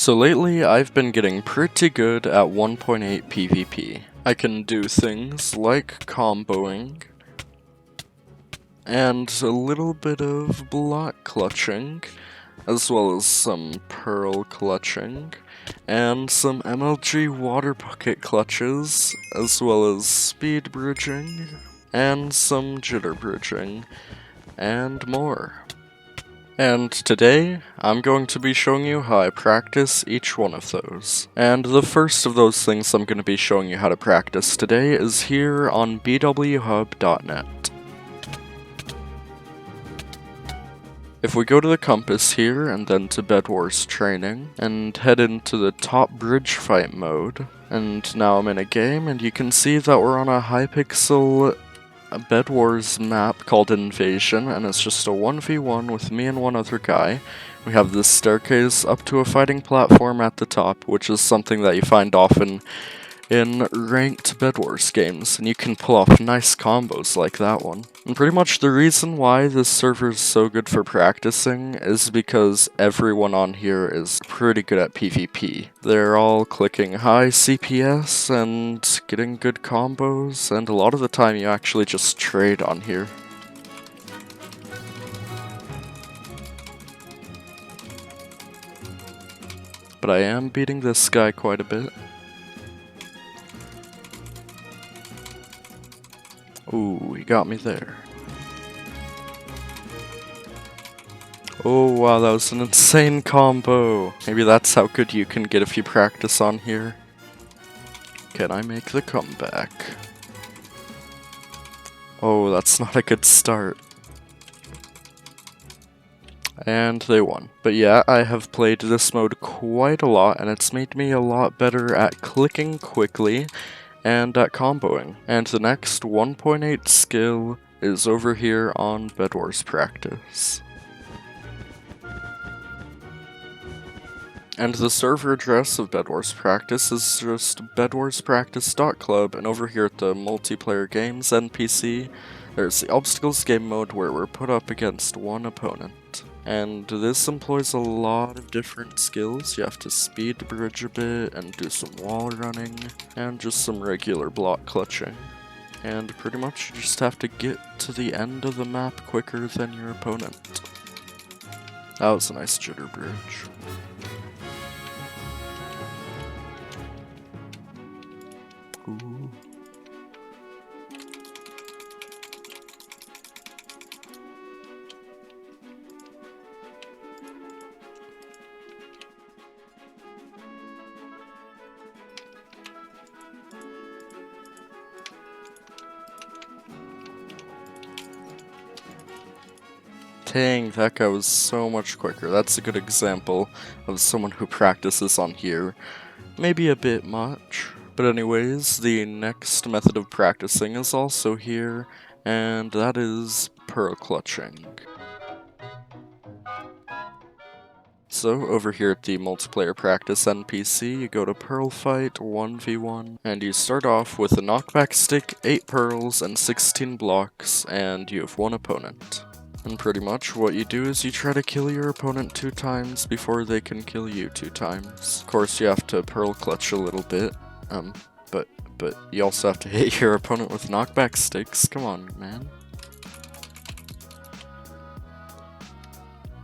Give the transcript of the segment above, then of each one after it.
So lately, I've been getting pretty good at 1.8 PvP. I can do things like comboing, and a little bit of block clutching, as well as some pearl clutching, and some MLG Water Bucket clutches, as well as speed bridging, and some jitter bridging, and more. And today, I'm going to be showing you how I practice each one of those. And the first of those things I'm going to be showing you how to practice today is here on bwhub.net. If we go to the compass here, and then to Bed Wars Training, and head into the top bridge fight mode, and now I'm in a game, and you can see that we're on a Hypixel Bed Wars map called Invasion, and it's just a 1v1 with me and one other guy. We have this staircase up to a fighting platform at the top, which is something that you find often in ranked Bed Wars games, and you can pull off nice combos like that one. And pretty much the reason why this server is so good for practicing is because everyone on here is pretty good at PvP. They're all clicking high CPS and getting good combos, and a lot of the time you actually just trade on here. But I am beating this guy quite a bit. Ooh, he got me there. Oh wow, that was an insane combo. Maybe that's how good you can get if you practice on here. Can I make the comeback? Oh, that's not a good start. And they won. But yeah, I have played this mode quite a lot, and it's made me a lot better at clicking quickly and at comboing. And the next 1.8 skill is over here on Bed Wars Practice. And the server address of Bed Wars Practice is just bedwarspractice.club, and over here at the multiplayer games NPC, there's the obstacles game mode where we're put up against one opponent. And this employs a lot of different skills. You have to speed bridge a bit, and do some wall running, and just some regular block clutching. And pretty much you just have to get to the end of the map quicker than your opponent. That was a nice jitter bridge. Ooh. Dang, that guy was so much quicker. That's a good example of someone who practices on here. Maybe a bit much. But anyways, the next method of practicing is also here, and that is pearl clutching. So, over here at the multiplayer practice NPC, you go to Pearl Fight 1v1, and you start off with a knockback stick, 8 pearls, and 16 blocks, and you have one opponent. And pretty much what you do is you try to kill your opponent 2 times before they can kill you 2 times. Of course, you have to pearl clutch a little bit, but you also have to hit your opponent with knockback sticks. Come on, man.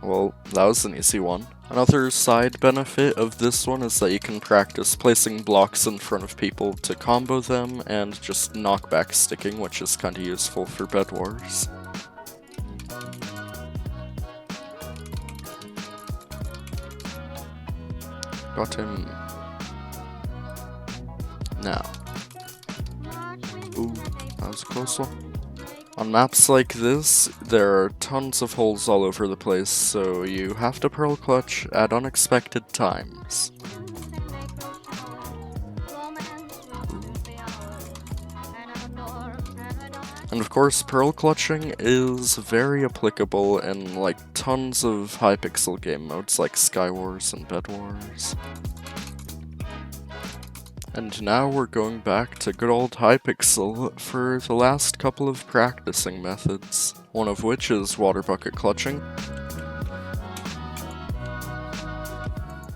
Well, that was an easy one. Another side benefit of this one is that you can practice placing blocks in front of people to combo them, and just knockback sticking, which is kinda useful for Bed Wars. Got him. Now. Ooh, that was a close one. On maps like this, there are tons of holes all over the place, so you have to pearl clutch at unexpected times. And of course, pearl clutching is very applicable in like tons of Hypixel game modes like Skywars and Bed Wars. And now we're going back to good old Hypixel for the last couple of practicing methods, one of which is water bucket clutching.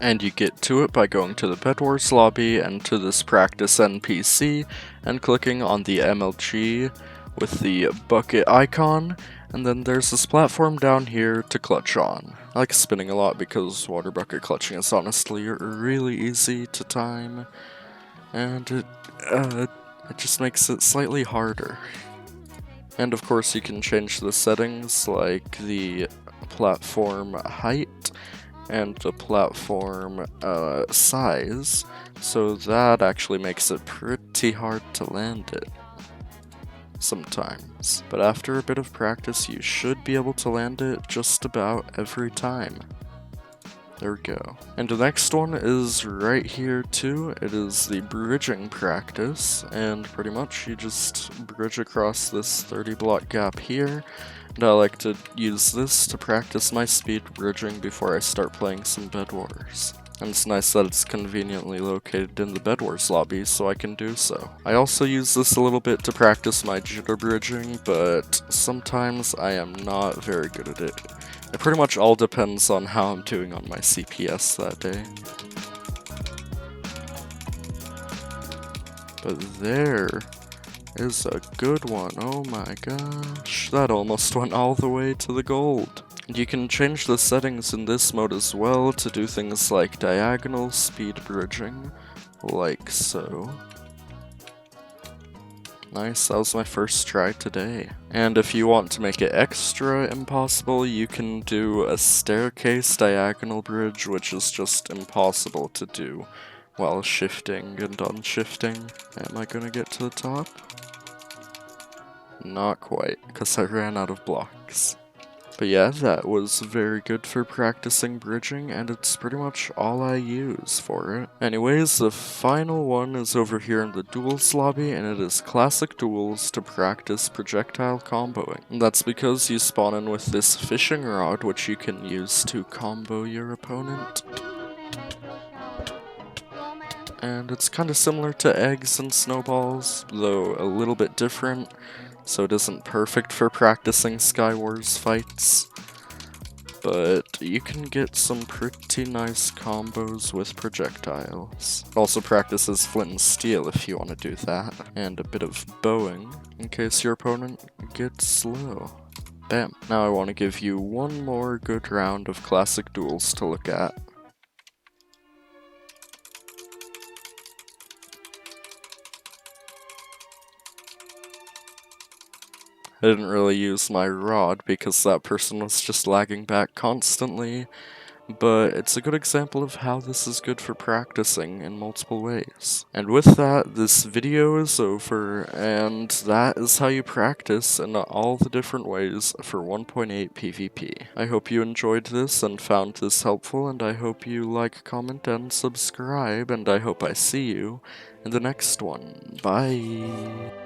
And you get to it by going to the Bedwars lobby and to this practice NPC and clicking on the MLG with the bucket icon, and then there's this platform down here to clutch on. I like spinning a lot because water bucket clutching is honestly really easy to time, and it just makes it slightly harder. And of course you can change the settings like the platform height and the platform size, so that actually makes it pretty hard to land it sometimes. But after a bit of practice you should be able to land it just about every time. There we go. And the next one is right here too. It is the bridging practice, and pretty much you just bridge across this 30 block gap here. And I like to use this to practice my speed bridging before I start playing some Bed Wars. And it's nice that it's conveniently located in the Bed Wars lobby, so I can do so. I also use this a little bit to practice my jitter bridging, but sometimes I am not very good at it. It pretty much all depends on how I'm doing on my CPS that day. But there is a good one. Oh my gosh, that almost went all the way to the gold. And you can change the settings in this mode as well to do things like diagonal speed bridging, like so. Nice, that was my first try today. And if you want to make it extra impossible, you can do a staircase diagonal bridge, which is just impossible to do while shifting and unshifting. Am I gonna get to the top? Not quite, because I ran out of blocks. But yeah, that was very good for practicing bridging, and it's pretty much all I use for it. Anyways, the final one is over here in the duels lobby, and it is classic duels to practice projectile comboing. And that's because you spawn in with this fishing rod, which you can use to combo your opponent. And it's kind of similar to eggs and snowballs, though a little bit different, so it isn't perfect for practicing Skywars fights. But you can get some pretty nice combos with projectiles. It also practices flint and steel if you want to do that, and a bit of bowing in case your opponent gets slow. Bam. Now I want to give you one more good round of classic duels to look at. I didn't really use my rod because that person was just lagging back constantly, but it's a good example of how this is good for practicing in multiple ways. And with that, this video is over, and that is how you practice in all the different ways for 1.8 PvP. I hope you enjoyed this and found this helpful, and I hope you like, comment, and subscribe, and I hope I see you in the next one. Bye!